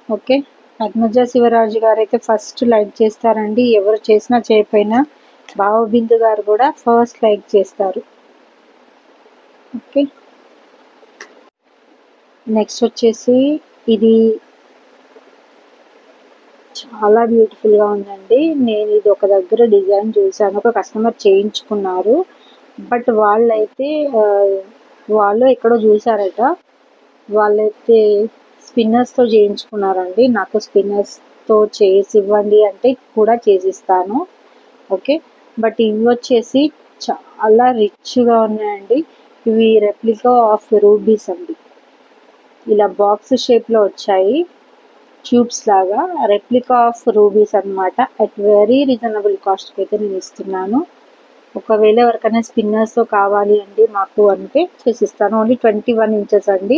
ఓకే, పద్మజ శివరాజు గారు అయితే ఫస్ట్ లైక్ చేస్తారండి. ఎవరు చేసినా చేయకపోయినా భావబిందు గారు కూడా ఫస్ట్ లైక్ చేస్తారు. ఓకే, నెక్స్ట్ వచ్చేసి ఇది చాలా బ్యూటిఫుల్గా ఉందండి. నేను ఇది ఒక దగ్గర డిజైన్ చూసాను, ఒక కస్టమర్ చేయించుకున్నారు. బట్ వాళ్ళైతే వాళ్ళు ఎక్కడో చూసారట, వాళ్ళైతే స్పిన్నర్స్తో చేయించుకున్నారండి. నాకు స్పిన్నర్స్తో చేసి ఇవ్వండి అంటే కూడా చేసిస్తాను. ఓకే, బట్ ఇవి వచ్చేసి చాలా రిచ్గా ఉన్నాయండి. ఇవి రెప్లికా ఆఫ్ రూబీస్ అండి. ఇలా బాక్స్ షేప్లో వచ్చాయి, ట్యూబ్స్ లాగా. రెప్లికా ఆఫ్ రూబీస్ అనమాట. అట్ వెరీ రీజనబుల్ కాస్ట్కి అయితే నేను ఇస్తున్నాను. ఒకవేళ ఎవరికైనా స్పిన్నర్స్ కావాలి అండి మాకు అంటే చేసిస్తాను. ఓన్లీ 21 ఇంచెస్ అండి.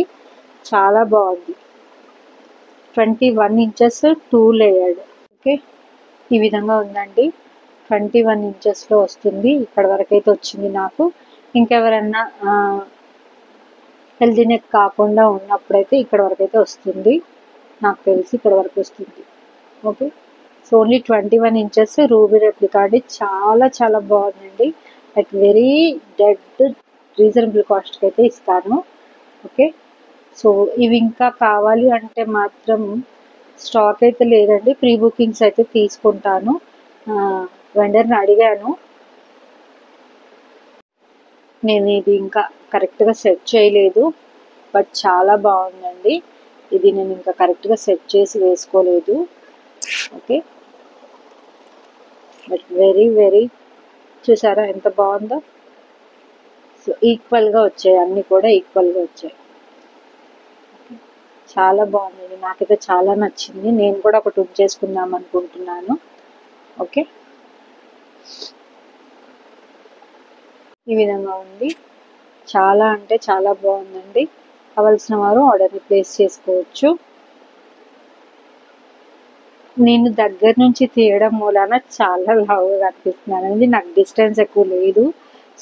చాలా బాగుంది. 21 ఇంచెస్ 2 లేయర్డ్. ఓకే, ఈ విధంగా ఉందండి. 21 ఇంచెస్లో వస్తుంది. ఇక్కడ వరకు అయితే వచ్చింది నాకు. ఇంకెవరన్నా హెల్దీ నెక్ కాకుండా ఉన్నప్పుడైతే ఇక్కడ వరకు అయితే వస్తుంది. నాకు తెలిసి ఇక్కడ వరకు వస్తుంది. Okay, so only 21 inches ruby replica అండి. చాలా చాలా బాగుందండి. అట్ వెరీ డెడ్ రీజనబుల్ కాస్ట్కి అయితే ఇస్తాను. ఓకే, సో ఇవి ఇంకా కావాలి అంటే మాత్రం స్టాక్ అయితే లేదండి. ప్రీ బుకింగ్స్ అయితే తీసుకుంటాను. వెండర్ని అడిగాను, నేను ఇది ఇంకా కరెక్ట్గా సెట్ చేయలేదు, బట్ చాలా బాగుందండి. ఇది నేను ఇంకా కరెక్ట్గా సెట్ చేసి వేసుకోలేదు. ఓకే, బట్ వెరీ వెరీ చూసారా ఎంత బాగుందో. సో ఈక్వల్గా వచ్చాయి, అన్నీ కూడా ఈక్వల్గా వచ్చాయి. చాలా బాగుంది, నాకైతే చాలా నచ్చింది. నేను కూడా ఒకటి బుక్ చేసుకుందాం అనుకుంటున్నాను. ఓకే, ఈ విధంగా ఉంది. చాలా అంటే చాలా బాగుందండి. కావలసిన వారు ఆర్డర్ని ప్లేస్ చేసుకోవచ్చు. నేను దగ్గర నుంచి తీయడం మూలాన చాలా లావుగా కనిపిస్తున్నానండి. నాకు డిస్టెన్స్ ఎక్కువ లేదు,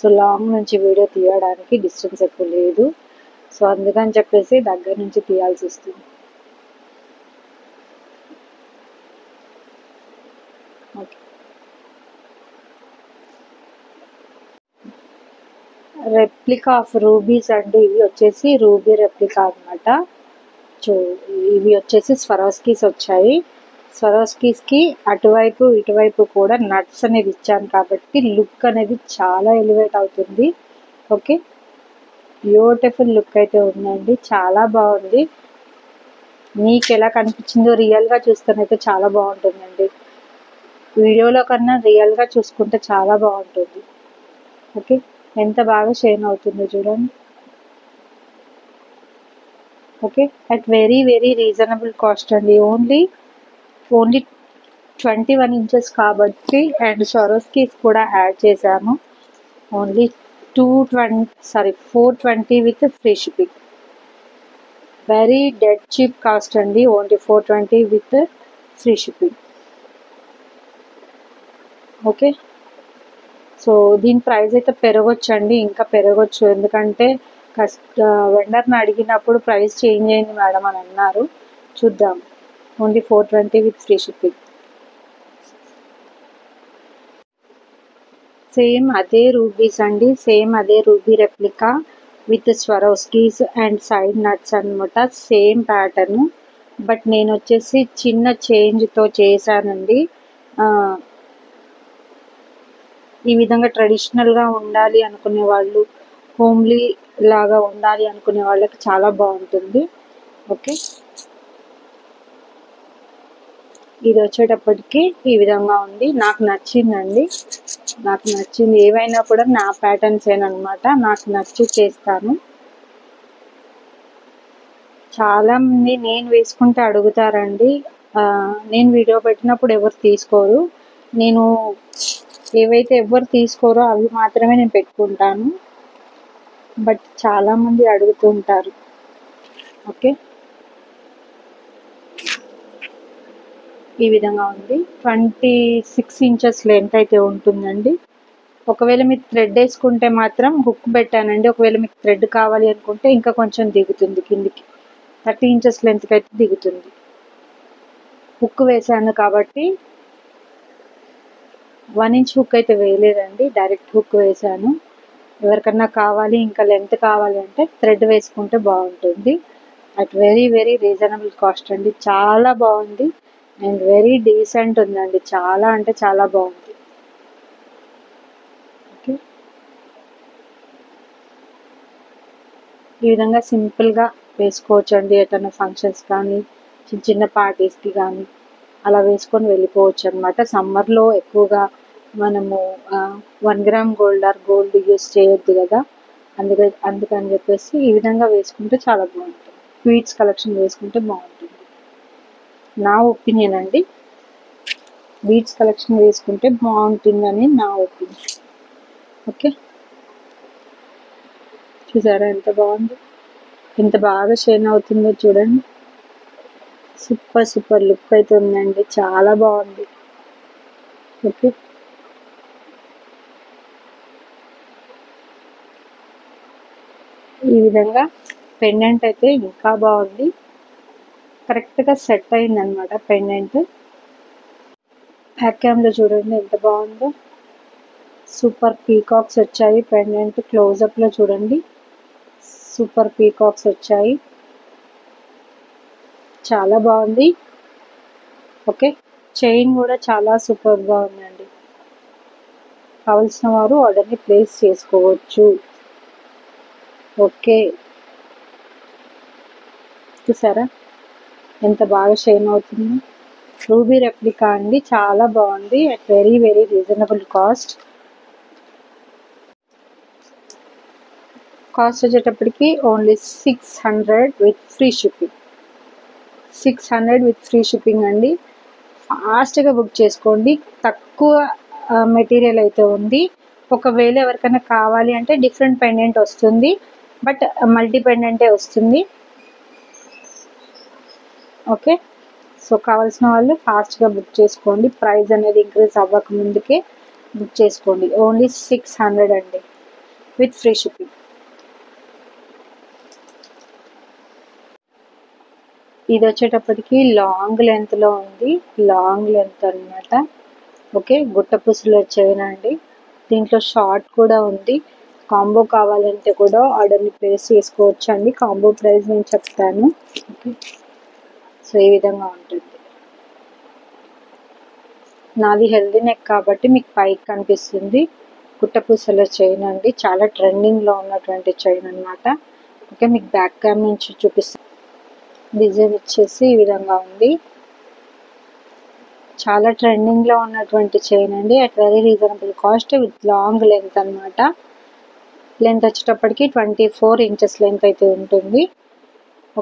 సో లాంగ్ నుంచి వీడియో తీయడానికి డిస్టెన్స్ ఎక్కువ లేదు. సో అందుకని చెప్పేసి దగ్గర నుంచి తీయాల్సి వస్తుంది. ఓకే, రెప్లికా ఆఫ్ రూబీస్ అండి. ఇవి వచ్చేసి రూబీ రెప్లికా అనమాట. సో ఇవి వచ్చేసి స్వరోస్కీస్ వచ్చాయి. స్వరోస్కీస్కి అటువైపు ఇటువైపు కూడా నట్స్ అనేది ఇచ్చాను కాబట్టి లుక్ అనేది చాలా ఎలివేట్ అవుతుంది. ఓకే, బ్యూటిఫుల్ లుక్ అయితే ఉందండి. చాలా బాగుంది. మీకు ఎలా కనిపించిందో రియల్గా చూస్తేనైతే చాలా బాగుంటుందండి. వీడియోలో కన్నా రియల్గా చూసుకుంటే చాలా బాగుంటుంది. ఓకే, ఎంత బాగా షైన్ అవుతుందో చూడండి. Okay, at very very reasonable cost అండి. ఓన్లీ 21 ఇంచెస్ కాబట్టి, అండ్ స్వరోస్కీస్ కూడా యాడ్ చేశాము. Only 420 with free shipping. Very dead cheap cost అండి. Only 420 with free shipping. Okay, so దీని ప్రైస్ అయితే పెరగొచ్చండి, ఇంకా పెరగొచ్చు. ఎందుకంటే వెండర్ని అడిగినప్పుడు ప్రైస్ చేంజ్ అయింది మేడం అని అన్నారు. చూద్దాం. Only 420 with free shipping. Same అదే రూబీస్ అండి, సేమ్ అదే ruby replica with Swarovskis and side nuts అనమాట. సేమ్ ప్యాటర్న్, బట్ నేను వచ్చేసి చిన్న చేంజ్తో చేశానండి. ఈ విధంగా ట్రెడిషనల్గా ఉండాలి అనుకునే వాళ్ళు, హోమ్లీ లాగా ఉండాలి అనుకునే వాళ్ళకి చాలా బాగుంటుంది. ఓకే, ఇది వచ్చేటప్పటికి ఈ విధంగా ఉంది. నాకు నచ్చిందండి, నాకు నచ్చింది. ఏవైనా కూడా నా ప్యాటర్న్స్ ఏనమాట, నాకు నచ్చి చేస్తాను. చాలామంది నేను వేసుకుంటే అడుగుతారండి. నేను వీడియో పెట్టినప్పుడు ఎవరు తీసుకోరు. నేను ఏవైతే ఎవరు తీసుకోరో అవి మాత్రమే నేను పెట్టుకుంటాను, బట్ చాలామంది అడుగుతుంటారు. ఓకే, ఈ విధంగా ఉంది. 26 ఇంచెస్ లెంత్ అయితే ఉంటుందండి. ఒకవేళ మీరు థ్రెడ్ వేసుకుంటే మాత్రం హుక్ పెట్టానండి. ఒకవేళ మీకు థ్రెడ్ కావాలి అనుకుంటే ఇంకా కొంచెం దిగుతుంది కిందికి. 30 ఇంచెస్ లెంత్కి అయితే దిగుతుంది. హుక్ వేసాను కాబట్టి 1 ఇంచ్ హుక్ అయితే వేయలేదండి, డైరెక్ట్ హుక్ వేసాను. ఎవరికన్నా కావాలి ఇంకా లెంత్ కావాలి అంటే థ్రెడ్ వేసుకుంటే బాగుంటుంది. At very very reasonable cost అండి. చాలా బాగుంది అండ్ వెరీ డీసెంట్ ఉందండి. చాలా అంటే చాలా బాగుంది. ఓకే, ఈ విధంగా సింపుల్గా వేసుకోవచ్చు అండి. ఎటన్నా ఫంక్షన్స్ కానీ చిన్న చిన్న పార్టీస్కి కానీ అలా వేసుకొని వెళ్ళిపోవచ్చు అనమాట. సమ్మర్లో ఎక్కువగా మనము 1 గ్రామ్ గోల్డ్ యూస్ చేయొద్దు కదా, అందుకని చెప్పేసి ఈ విధంగా వేసుకుంటే చాలా బాగుంటుంది. స్వీట్స్ కలెక్షన్ వేసుకుంటే బాగుంటుంది, నా ఒపీనియన్ అండి. బీడ్స్ కలెక్షన్ వేసుకుంటే బాగుంటుందని నా ఒపీనియన్. ఓకే, చూసారా ఎంత బాగుంది, ఎంత బాగా షైన్ అవుతుందో చూడండి. సూపర్ లుక్ అయితే ఉందండి, చాలా బాగుంది. ఓకే, ఈ విధంగా పెండెంట్ అయితే ఇంకా బాగుంది. కరెక్ట్గా సెట్ అయింది అనమాట పెండెంట్. బ్యాక్ క్యామ్లో చూడండి ఎంత బాగుందో. సూపర్ పీకాక్స్ వచ్చాయి. పెండెంట్ క్లోజప్లో చూడండి, సూపర్ పీకాక్స్ వచ్చాయి. చాలా బాగుంది. ఓకే, చైన్ కూడా చాలా సూపర్గా ఉందండి. కావలసిన వారు ఆర్డర్ని ప్లేస్ చేసుకోవచ్చు. ఓకే, చూసారా ఎంత బాగా షైన్ అవుతుంది. రూబీ రెప్లికా అండి, చాలా బాగుంది at very very reasonable cost. వచ్చేటప్పటికి only 600 with free shipping. 600 with free shipping అండి. ఫాస్ట్గా బుక్ చేసుకోండి. తక్కువ మెటీరియల్ అయితే ఉంది. ఒకవేళ ఎవరికైనా కావాలి అంటే డిఫరెంట్ పెండెంట్ వస్తుంది, బట్ మల్టీ పెండెంటే వస్తుంది. ఓకే, సో కావాల్సిన వాళ్ళు ఫాస్ట్గా బుక్ చేసుకోండి. ప్రైస్ అనేది ఇంక్రీజ్ అవ్వక ముందుకే బుక్ చేసుకోండి. ఓన్లీ 600 అండి విత్ ఫ్రీ షిప్పింగ్. ఇది వచ్చేటప్పటికి లాంగ్ లెంత్లో ఉంది, లాంగ్ లెంత్ అనమాట. ఓకే, గుట్ట పుసులు వచ్చాయినండి. దీంట్లో షార్ట్ కూడా ఉంది. కాంబో కావాలంటే కూడా ఆర్డర్ని ప్లేస్ చేసుకోవచ్చు అండి. కాంబో ప్రైస్ నేను చెప్తాను. ఓకే, సో ఈ విధంగా ఉంటుంది. నాది హెల్దీ నెక్ కాబట్టి మీకు పైకి కనిపిస్తుంది. గుట్టపూసల చైన్ అండి, చాలా ట్రెండింగ్లో ఉన్నటువంటి చైన్ అనమాట. ఓకే, మీకు బ్యాక్ క్యామ్ నుంచి చూపిస్తాను. డిజైన్ వచ్చేసి ఈ విధంగా ఉంది. చాలా ట్రెండింగ్లో ఉన్నటువంటి చైన్ అండి at very reasonable cost with long length అనమాట. లెంత్ వచ్చేటప్పటికి 24 ఇంచెస్ లెంత్ అయితే ఉంటుంది.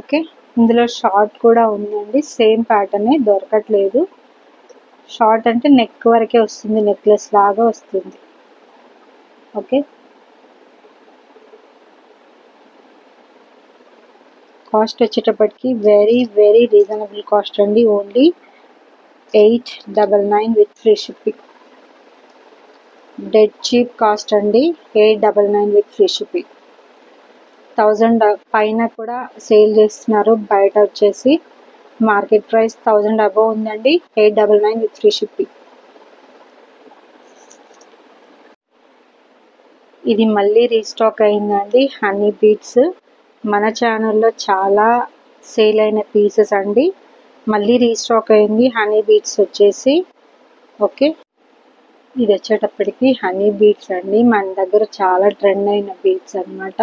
ఓకే, ఇందులో షార్ట్ కూడా ఉందండి. సేమ్ ప్యాటర్నే, దొరకట్లేదు. షార్ట్ అంటే నెక్ వరకే వస్తుంది, నెక్లెస్ లాగా వస్తుంది. ఓకే, కాస్ట్ వచ్చేటప్పటికి వెరీ వెరీ రీజనబుల్ కాస్ట్ అండి. Only 899 with free shipping. Dead cheap cost అండి, 899 విత్ ఫ్రీ షిప్పింగ్. 1000 పైన కూడా సేల్ చేస్తున్నారు. బయట వచ్చేసి మార్కెట్ ప్రైస్ 1000 అబోవ్ ఉందండి. 899 విత్ ఫ్రీ షిప్పింగ్. ఇది మళ్ళీ రీస్టాక్ అయిందండి. హనీ బీడ్స్ మన ఛానల్లో చాలా సేల్ అయిన పీసెస్ అండి. మళ్ళీ రీస్టాక్ అయింది హనీ బీడ్స్ వచ్చేసి. ఓకే, ఇది వచ్చేటప్పటికి హనీ బీడ్స్ అండి. మన దగ్గర చాలా ట్రెండ్ అయిన బీడ్స్ అనమాట.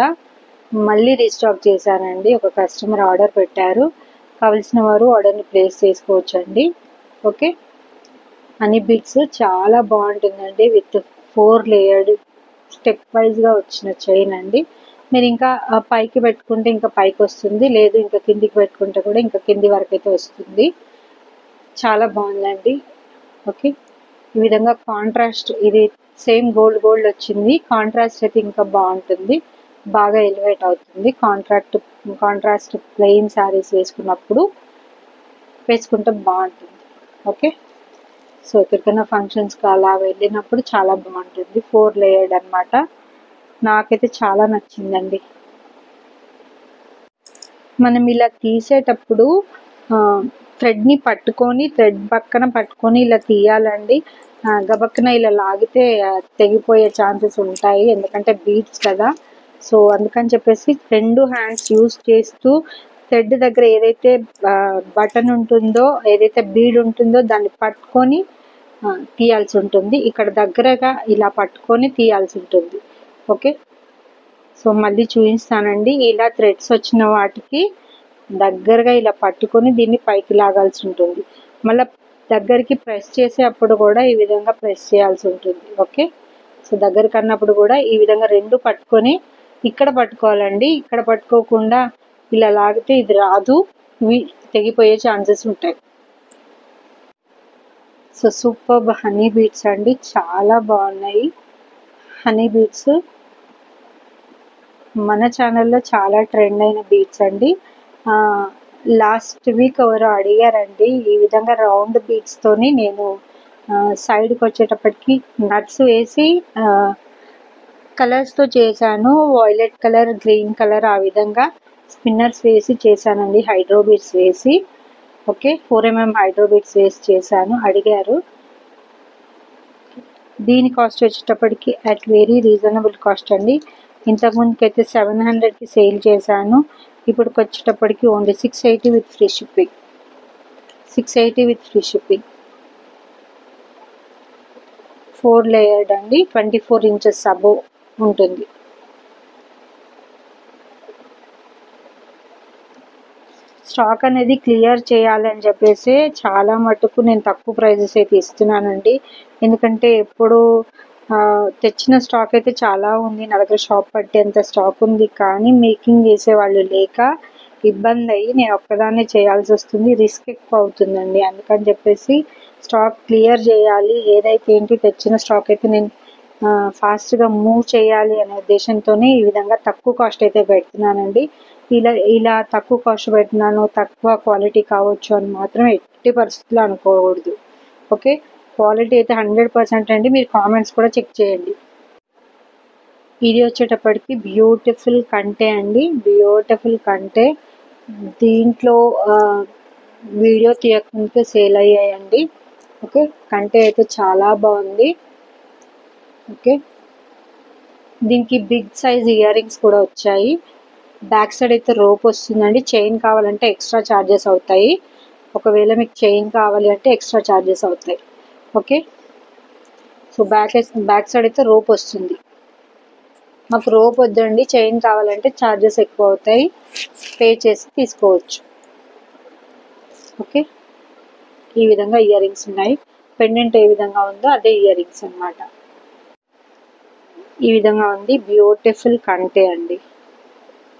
మళ్ళీ రీస్టాక్ చేశానండి. ఒక కస్టమర్ ఆర్డర్ పెట్టారు, కావలసిన వారు ఆర్డర్ని ప్లేస్ చేసుకోవచ్చు అండి. ఓకే, హనీ బీడ్స్ చాలా బాగుంటుందండి. విత్ 4 లేయర్డ్ స్టెప్ వైజ్గా వచ్చిన చైన్ అండి. మీరు ఇంకా పైకి పెట్టుకుంటే ఇంకా పైకి వస్తుంది, లేదు ఇంకా కిందికి పెట్టుకుంటే కూడా ఇంకా కింది వరకు అయితే వస్తుంది. చాలా బాగుందండి. ఓకే, ఈ విధంగా కాంట్రాస్ట్, ఇది సేమ్ గోల్డ్ వచ్చింది. కాంట్రాస్ట్ అయితే ఇంకా బాగుంటుంది, బాగా ఎలివేట్ అవుతుంది. కాంట్రాస్ట్ ప్లెయిన్ శారీస్ వేసుకుంటే బాగుంటుంది. ఓకే. సో ఎక్కడికైనా ఫంక్షన్స్కి అలా వెళ్ళినప్పుడు చాలా బాగుంటుంది. 4 లేయర్డ్ అనమాట. నాకైతే చాలా నచ్చిందండి. మనం ఇలా తీసేటప్పుడు థ్రెడ్ని పట్టుకొని థ్రెడ్ పక్కన పట్టుకొని ఇలా తీయాలండి. గబక్కన ఇలా లాగితే తెగిపోయే ఛాన్సెస్ ఉంటాయి, ఎందుకంటే బీడ్స్ కదా. సో అందుకని చెప్పేసి 2 హ్యాండ్స్ యూస్ చేస్తూ థ్రెడ్ దగ్గర ఏదైతే బటన్ ఉంటుందో, ఏదైతే బీడ్ ఉంటుందో దాన్ని పట్టుకొని తీయాల్సి ఉంటుంది. ఇక్కడ దగ్గరగా ఇలా పట్టుకొని తీయాల్సి ఉంటుంది. ఓకే. సో మళ్ళీ చూపిస్తానండి. ఇలా థ్రెడ్స్ వచ్చిన వాటికి దగ్గరగా ఇలా పట్టుకొని దీన్ని పైకి లాగాల్సి ఉంటుంది. మళ్ళీ దగ్గరికి ప్రెస్ చేసేటప్పుడు కూడా ఈ విధంగా ప్రెస్ చేయాల్సి ఉంటుంది. ఓకే. సో దగ్గరికి అన్నప్పుడు కూడా ఈ విధంగా 2 పట్టుకొని ఇక్కడ పట్టుకోవాలండి. ఇక్కడ పట్టుకోకుండా ఇలా లాగితే ఇది రాదు, ఇవి తెగిపోయే ఛాన్సెస్ ఉంటాయి. సో సూపర్బ్ హనీ బీడ్స్ అండి, చాలా బాగున్నాయి హనీ బీడ్స్. మన ఛానల్లో చాలా ట్రెండ్ అయిన బీడ్స్ అండి. లాస్ట్ వీక్ ఎవరో అడిగారండి, ఈ విధంగా రౌండ్ బీడ్స్తోని నేను సైడ్కి వచ్చేటప్పటికి నట్స్ వేసి కలర్స్తో చేశాను. వైలెట్ కలర్, గ్రీన్ కలర్, ఆ విధంగా స్పిన్నర్స్ వేసి చేశానండి, హైడ్రో బీడ్స్ వేసి. ఓకే. 4mm హైడ్రో బీడ్స్ వేసి చేశాను, అడిగారు. దీని కాస్ట్ వచ్చేటప్పటికి అట్ వెరీ రీజనబుల్ కాస్ట్ అండి. ఇంతకుముందుకైతే 700కి సేల్ చేశాను, ఇప్పుడు వచ్చేటప్పటికి only 680 with free shipping. 680 with free shipping. 4 layered అండి, 24 ఇంచెస్ అబోవ్ ఉంటుంది. స్టాక్ అనేది క్లియర్ చేయాలని చెప్పేసి చాలా మటుకు నేను తక్కువ ప్రైజెస్ అయితే ఇస్తున్నానండి. ఎందుకంటే ఎప్పుడు తెచ్చిన స్టాక్ అయితే చాలా ఉంది, నా దగ్గర షాప్ పట్టేంత స్టాక్ ఉంది, కానీ మేకింగ్ చేసే వాళ్ళు లేక ఇబ్బంది అయ్యి నేను ఒక్కదాన్నే చేయాల్సి వస్తుంది, రిస్క్ ఎక్కువ అవుతుందండి. అందుకని చెప్పేసి స్టాక్ క్లియర్ చేయాలి, ఏదైతే ఏంటి తెచ్చిన స్టాక్ అయితే నేను ఫాస్ట్గా మూవ్ చేయాలి అనే ఉద్దేశంతోనే ఈ విధంగా తక్కువ కాస్ట్ అయితే పెడుతున్నానండి. ఇలా తక్కువ కాస్ట్ పెడుతున్నాను, తక్కువ క్వాలిటీ కావచ్చు అని మాత్రం ఎట్టి పరిస్థితుల్లో అనుకోకూడదు. ఓకే. క్వాలిటీ అయితే 100% అండి, మీరు కామెంట్స్ కూడా చెక్ చేయండి. ఇది వచ్చేటప్పటికి బ్యూటిఫుల్ కంటే అండి, బ్యూటిఫుల్ కంటే. దీంట్లో వీడియో తీయకముందుకే సేల్ అయ్యాయండి. ఓకే. కంటే అయితే చాలా బాగుంది. ఓకే. దీనికి బిగ్ సైజ్ ఇయర్ రింగ్స్ కూడా వచ్చాయి. బ్యాక్ సైడ్ అయితే రోప్ వస్తుందండి. చైన్ కావాలంటే ఎక్స్ట్రా ఛార్జెస్ అవుతాయి, ఒకవేళ మీకు చైన్ కావాలి అంటే ఎక్స్ట్రా ఛార్జెస్ అవుతాయి. ఓకే. సో బ్యాక్ సైడ్ అయితే రోప్ వస్తుంది. మాకు రోప్ వద్దండి, చైన్ కావాలంటే ఛార్జెస్ ఎక్కువ అవుతాయి, పే చేసి తీసుకోవచ్చు. ఓకే. ఈ విధంగా ఇయర్ రింగ్స్ ఉన్నాయి. పెండెంట్ ఏ విధంగా ఉందో అదే ఇయర్ రింగ్స్ అన్నమాట. ఈ విధంగా ఉంది. బ్యూటిఫుల్ కంటే అండి.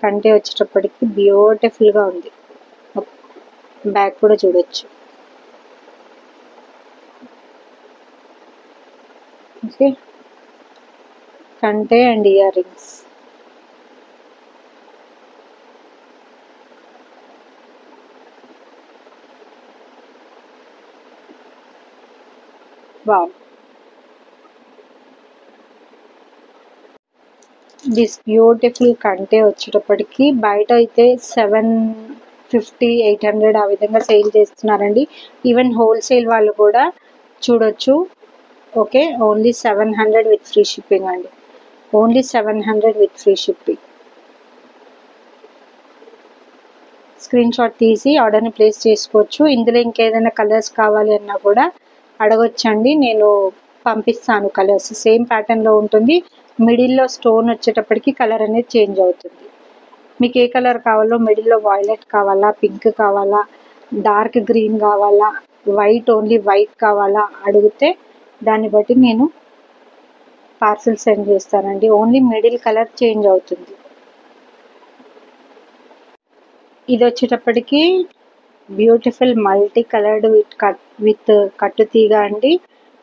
కంటే వచ్చేటప్పటికి బ్యూటిఫుల్గా ఉంది. బ్యాక్ కూడా చూడొచ్చు. ఓకే. కంటే and ear rings. Wow. This beautiful కంటే వచ్చేటప్పటికి బయట అయితే 750, 800 ఆ విధంగా సేల్ చేస్తున్నారండి. ఈవెన్ హోల్సేల్ వాళ్ళు కూడా చూడొచ్చు. Okay. Only 700 with free shipping అండి, only 700 with free shipping. Screenshot తీసి ఆర్డర్ని ప్లేస్ చేసుకోవచ్చు. ఇందులో ఇంకేదైనా కలర్స్ కావాలి అన్నా కూడా అడగొచ్చండి, నేను పంపిస్తాను. కలర్స్ సేమ్ ప్యాటర్న్లో ఉంటుంది, మిడిల్లో స్టోన్ వచ్చేటప్పటికి కలర్ అనేది చేంజ్ అవుతుంది. మీకు ఏ కలర్ కావాలో, మిడిల్లో వైలెట్ కావాలా, పింక్ కావాలా, డార్క్ గ్రీన్ కావాలా, వైట్ ఓన్లీ వైట్ కావాలా అడిగితే దాన్ని బట్టి నేను పార్సల్ సెండ్ చేస్తానండి. ఓన్లీ మిడిల్ కలర్ చేంజ్ అవుతుంది. ఇది వచ్చేటప్పటికి బ్యూటిఫుల్ మల్టీ కలర్డ్ విత్ కట్టు తీగ అండి,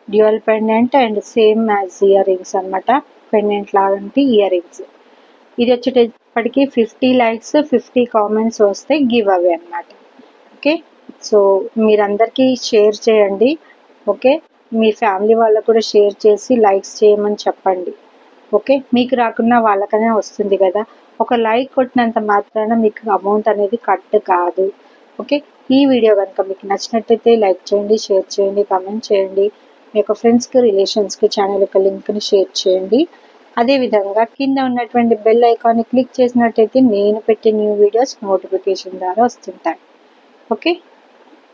dual pendant and same as ear rings అనమాట. పెండెంట్ లాంటి ఇయర్ రింగ్స్. ఇది వచ్చేటప్పటికి 50 లైక్స్ 50 కామెంట్స్ వస్తే గివ్ అవే అనమాట. ఓకే. సో మీరందరికీ షేర్ చేయండి. ఓకే, మీ ఫ్యామిలీ వాళ్ళకు కూడా షేర్ చేసి లైక్స్ చేయమని చెప్పండి. ఓకే, మీకు రాకున్నా వాళ్ళకనే వస్తుంది కదా. ఒక లైక్ కొట్టినంత మాత్రాన మీకు అమౌంట్ అనేది కట్ కాదు. ఓకే, ఈ వీడియో కనుక మీకు నచ్చినట్టయితే లైక్ చేయండి, షేర్ చేయండి, కామెంట్ చేయండి. మీ యొక్క ఫ్రెండ్స్కి, రిలేషన్స్కి ఛానల్ యొక్క లింక్ని షేర్ చేయండి. అదేవిధంగా కింద ఉన్నటువంటి బెల్ ఐకాన్ని క్లిక్ చేసినట్టయితే నేను పెట్టే న్యూ వీడియోస్ నోటిఫికేషన్ ద్వారా వస్తుంటాయి. ఓకే,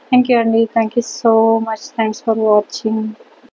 థ్యాంక్ యూ అండి. Thank you so much. Thanks for watching.